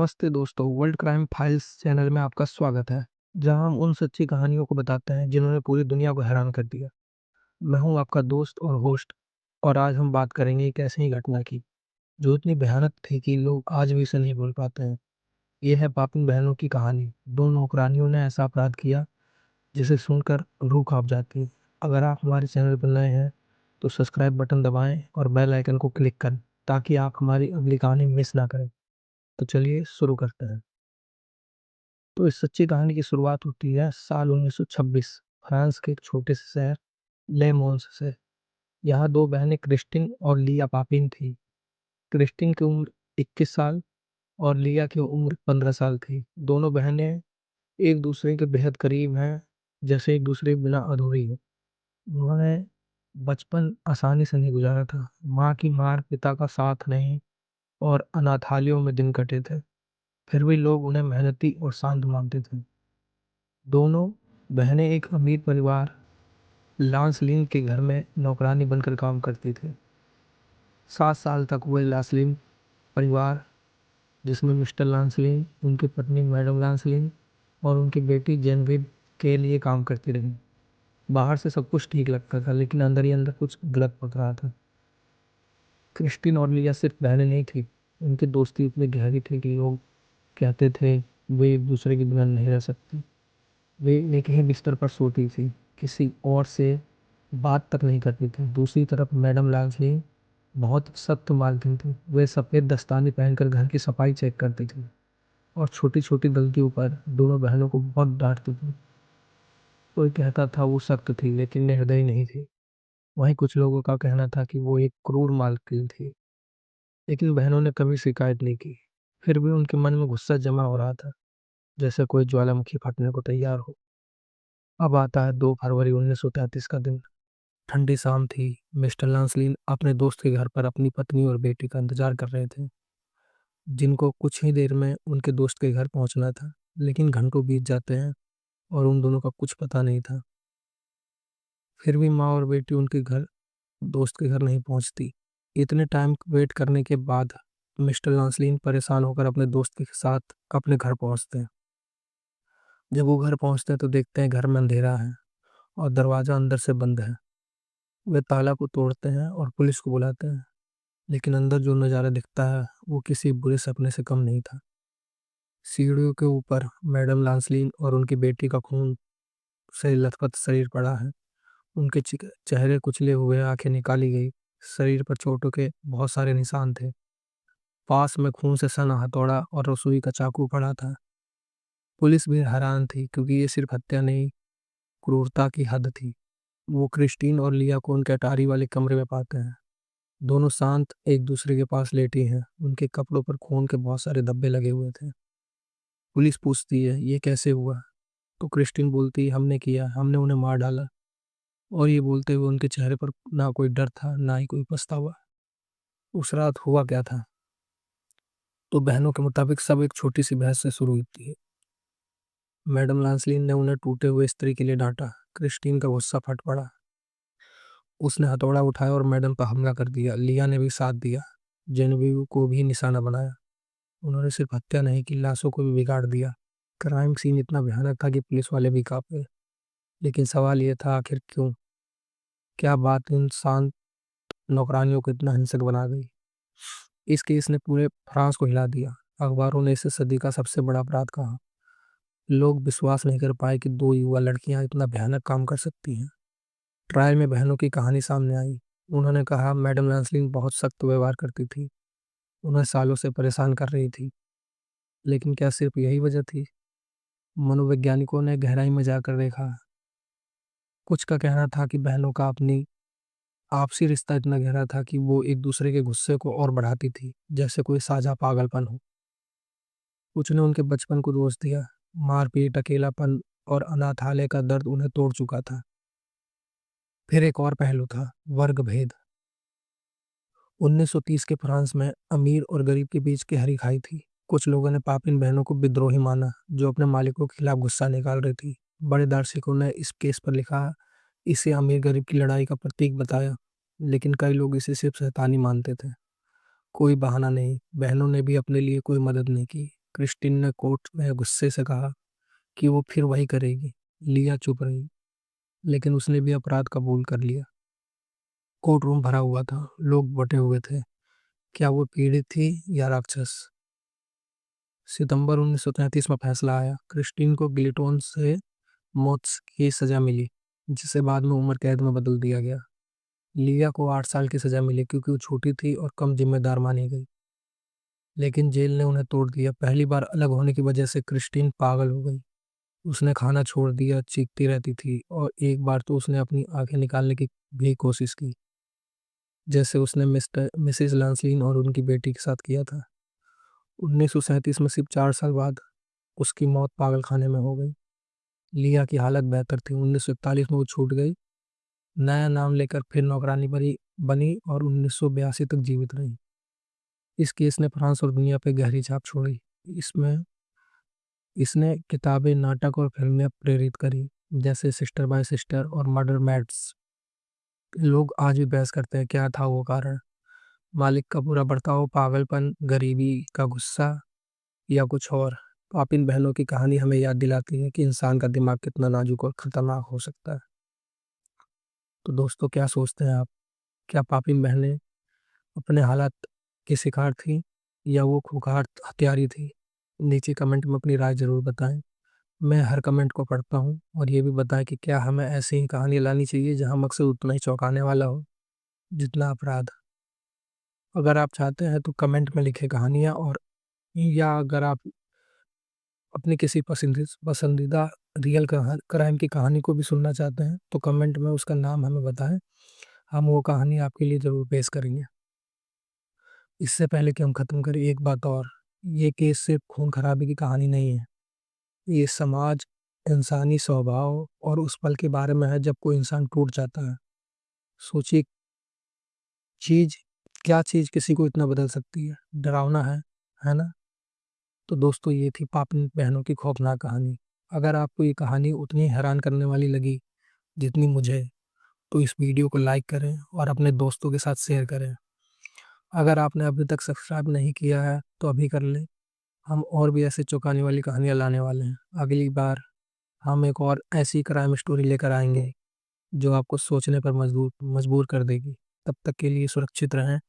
नमस्ते दोस्तों, world crime files channel में आपका स्वागत है, जहां हम उन सच्ची कहानियों को बताते हैं जिन्होंने पूरी दुनिया को हैरान कर दिया। मैं हूं आपका दोस्त और होस्ट, और आज हम बात करेंगे एक ऐसी ही घटना की जो इतनी भयानक थी कि लोग आज भी इसे नहीं भूल पाते हैं। ये है पापिन बहनों की कहानी। दो नौकरानियों ने ऐसा अपराध किया जिसे सुनकर रूह कांप जाती है। अगर आप हमारे चैनल पर नए हैं तो सब्सक्राइब बटन दबाएं और बेल आइकन को क्लिक करें ताकि आप हमारी अगली कहानी मिस ना करें। तो चलिए शुरू करते हैं। तो इस सच्ची कहानी की शुरुआत होती है साल 1926 फ्रांस के एक छोटे से शहर ले मोन्स से। यहाँ दो बहनें क्रिस्टिन और लिया पापिन थी। क्रिस्टिन की उम्र 21 साल और लिया की उम्र 15 साल थी। दोनों बहनें एक दूसरे के बेहद करीब हैं, जैसे एक दूसरे के बिना अधूरी है। उन्होंने बचपन आसानी से नहीं गुजारा था। माँ की मार, पिता का साथ नहीं और अनाथालयों में दिन कटे थे। फिर भी लोग उन्हें मेहनती और शांत मानते थे। दोनों बहनें एक अमीर परिवार लांसलिन के घर में नौकरानी बनकर काम करती थी। 7 साल तक वे लांसलिन परिवार, जिसमें मिस्टर लांसलिन, उनकी पत्नी मैडम लांसलिन और उनकी बेटी जेनविव के लिए काम करती रही। बाहर से सब कुछ ठीक लगता था, लेकिन अंदर ही अंदर कुछ गलत पड़ रहा था। क्रिस्टिन और लिया सिर्फ बहनें नहीं थी, उनकी दोस्ती इतनी गहरी थी कि लोग कहते थे वे एक दूसरे के बिना नहीं रह सकती। वे एक ही बिस्तर पर सोती थी, किसी और से बात तक नहीं करती थी। दूसरी तरफ मैडम लालसी बहुत सख्त मालकिन थी। वे सफ़ेद दस्ताने पहनकर घर की सफाई चेक करती थी और छोटी छोटी गलतियों पर दोनों बहनों को बहुत डांटती थी। कोई कहता था वो सख्त थी, लेकिन निर्दयी नहीं थी। वहीं कुछ लोगों का कहना था कि वो एक क्रूर मालकिन थी, लेकिन बहनों ने कभी शिकायत नहीं की। फिर भी उनके मन में गुस्सा जमा हो रहा था, जैसे कोई ज्वालामुखी फटने को तैयार हो। अब आता है 2 फरवरी 1933 का दिन। ठंडी शाम थी। मिस्टर लांसलिन अपने दोस्त के घर पर अपनी पत्नी और बेटी का इंतजार कर रहे थे, जिनको कुछ ही देर में उनके दोस्त के घर पहुंचना था। लेकिन घंटों बीत जाते हैं और उन दोनों का कुछ पता नहीं था। फिर भी माँ और बेटी उनके घर, दोस्त के घर नहीं पहुंचती। इतने टाइम वेट करने के बाद मिस्टर लांसलिन परेशान होकर अपने दोस्त के साथ अपने घर पहुंचते हैं। जब वो घर पहुंचते हैं तो देखते हैं घर में अंधेरा है और दरवाज़ा अंदर से बंद है। वे ताला को तोड़ते हैं और पुलिस को बुलाते हैं, लेकिन अंदर जो नज़ारा दिखता है वो किसी बुरे सपने से कम नहीं था। सीढ़ियों के ऊपर मैडम लांसलीन और उनकी बेटी का खून से लथपथ शरीर पड़ा है। उनके चेहरे कुचले हुए, आंखें निकाली गई, शरीर पर चोटों के बहुत सारे निशान थे। पास में खून से सना हथौड़ा और रसोई का चाकू पड़ा था। पुलिस भी हैरान थी, क्योंकि ये सिर्फ हत्या नहीं, क्रूरता की हद थी। वो क्रिस्टीन और लिया को उनके अटारी वाले कमरे में पाते हैं। दोनों शांत एक दूसरे के पास लेटी हैं। उनके कपड़ों पर खून के बहुत सारे धब्बे लगे हुए थे। पुलिस पूछती है ये कैसे हुआ, तो क्रिस्टीन बोलती है हमने किया, हमने उन्हें मार डाला। और ये बोलते हुए उनके चेहरे पर ना कोई डर था, ना ही कोई पछतावा। उस रात हुआ क्या था? तो बहनों के मुताबिक सब एक छोटी सी बहस से शुरू होती है। मैडम लांसलिन ने उन्हें टूटे हुए स्त्री के लिए डांटा। क्रिस्टीन का गुस्सा फट पड़ा। उसने हथौड़ा उठाया और मैडम पर हमला कर दिया। लिया ने भी साथ दिया, जेनेविव को भी निशाना बनाया। उन्होंने सिर्फ हत्या नहीं की, लाशों को भी बिगाड़ दिया। क्राइम सीन इतना भयानक था कि पुलिस वाले भी कांपे। लेकिन सवाल ये था, आखिर क्यों? क्या बात इन शांत नौकरानियों को इतना हिंसक बना गई? इस केस ने पूरे फ्रांस को हिला दिया। अखबारों ने इसे सदी का सबसे बड़ा अपराध कहा। लोग विश्वास नहीं कर पाए कि दो युवा लड़कियां इतना भयानक काम कर सकती हैं। ट्रायल में बहनों की कहानी सामने आई। उन्होंने कहा मैडम लांसलिन बहुत सख्त व्यवहार करती थी, उन्हें सालों से परेशान कर रही थी। लेकिन क्या सिर्फ यही वजह थी? मनोवैज्ञानिकों ने गहराई में जाकर देखा। कुछ का कहना था कि बहनों का अपनी आपसी रिश्ता इतना गहरा था कि वो एक दूसरे के गुस्से को और बढ़ाती थी, जैसे कोई साझा पागलपन हो। कुछ ने उनके बचपन को दोष दिया। मारपीट, अकेलापन और अनाथालय का दर्द उन्हें तोड़ चुका था। फिर एक और पहलू था, वर्ग भेद। 1930 के फ्रांस में अमीर और गरीब के बीच गहरी खाई थी। कुछ लोगों ने पापिन बहनों को विद्रोही माना, जो अपने मालिकों के खिलाफ गुस्सा निकाल रही थी। बड़े दार्शनिकों ने इस केस पर लिखा, इसे अमीर गरीब की लड़ाई का प्रतीक बताया। लेकिन कई लोग इसे सिर्फ शैतानी मानते थे। कोई बहाना नहीं, बहनों ने भी अपने लिए कोई मदद नहीं की। क्रिस्टीन ने कोर्ट में गुस्से से कहा कि वो फिर वही करेगी। लिया चुप रही, लेकिन उसने भी अपराध कबूल कर लिया। कोर्ट रूम भरा हुआ था, लोग बटे हुए थे। क्या वो पीड़ित थी या राक्षस? सितंबर 1933 में फैसला आया। क्रिस्टीन को गिलिटोन से मौत की सजा मिली, जिसे बाद में उम्र कैद में बदल दिया गया। लिया को 8 साल की सजा मिली क्योंकि वो छोटी थी और कम जिम्मेदार मानी गई, लेकिन जेल ने उन्हें तोड़ दिया। पहली बार अलग होने की वजह से क्रिस्टीन पागल हो गई। उसने खाना छोड़ दिया, चीखती रहती थी और एक बार तो उसने अपनी आंखें निकालने की भी कोशिश की, जैसे उसने मिस्टर मिसेस लांसलिन और उनकी बेटी के साथ किया था। 1937 में सिर्फ 4 साल बाद उसकी मौत पागल खाने में हो गई। लिया की हालत बेहतर थी। 1941 में वो छूट गई, नया नाम लेकर फिर नौकरानी बनी और 1982 तक जीवित रही। इस केस ने फ्रांस और दुनिया पर गहरी छाप छोड़ी। इसमें इसने किताबें, नाटक और फिल्में प्रेरित करी, जैसे सिस्टर बाय सिस्टर और मर्डर मैट्स। लोग आज भी बहस करते हैं क्या था वो कारण। मालिक का बुरा बर्ताव, पागलपन, गरीबी का गुस्सा या कुछ और। तो आप इन बहनों की कहानी हमें याद दिलाती है कि इंसान का दिमाग कितना नाजुक और खतरनाक हो सकता है। तो दोस्तों, क्या सोचते हैं आप? क्या पापिन बहनें अपने हालात की शिकार थी या वो खूंखार हत्यारी थी? नीचे कमेंट में अपनी राय जरूर बताएं। मैं हर कमेंट को पढ़ता हूँ। और ये भी बताएं कि क्या हमें ऐसी ही कहानी लानी चाहिए जहाँ मकसद उतना ही चौंकाने वाला हो जितना अपराध। अगर आप चाहते हैं तो कमेंट में लिखें कहानियाँ, और या अगर आप अपनी किसी पसंदीदा रियल क्राइम की कहानी को भी सुनना चाहते हैं तो कमेंट में उसका नाम हमें बताएं। हम वो कहानी आपके लिए ज़रूर पेश करेंगे। इससे पहले कि हम ख़त्म करें, एक बात और, ये केस सिर्फ खून खराबे की कहानी नहीं है। ये समाज, इंसानी स्वभाव और उस पल के बारे में है जब कोई इंसान टूट जाता है। सोचिए, चीज़ क्या चीज़ किसी को इतना बदल सकती है? डरावना है ना? तो दोस्तों, ये थी पापिन बहनों की खौफनाक कहानी। अगर आपको ये कहानी उतनी हैरान करने वाली लगी जितनी मुझे, तो इस वीडियो को लाइक करें और अपने दोस्तों के साथ शेयर करें। अगर आपने अभी तक सब्सक्राइब नहीं किया है तो अभी कर लें। हम और भी ऐसे चौंकाने वाली कहानियाँ लाने वाले हैं। अगली बार हम एक और ऐसी क्राइम स्टोरी लेकर आएंगे जो आपको सोचने पर मजबूर कर देगी। तब तक के लिए सुरक्षित रहें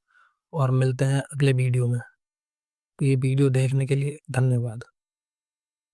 और मिलते हैं अगले वीडियो में। तो ये वीडियो देखने के लिए धन्यवाद।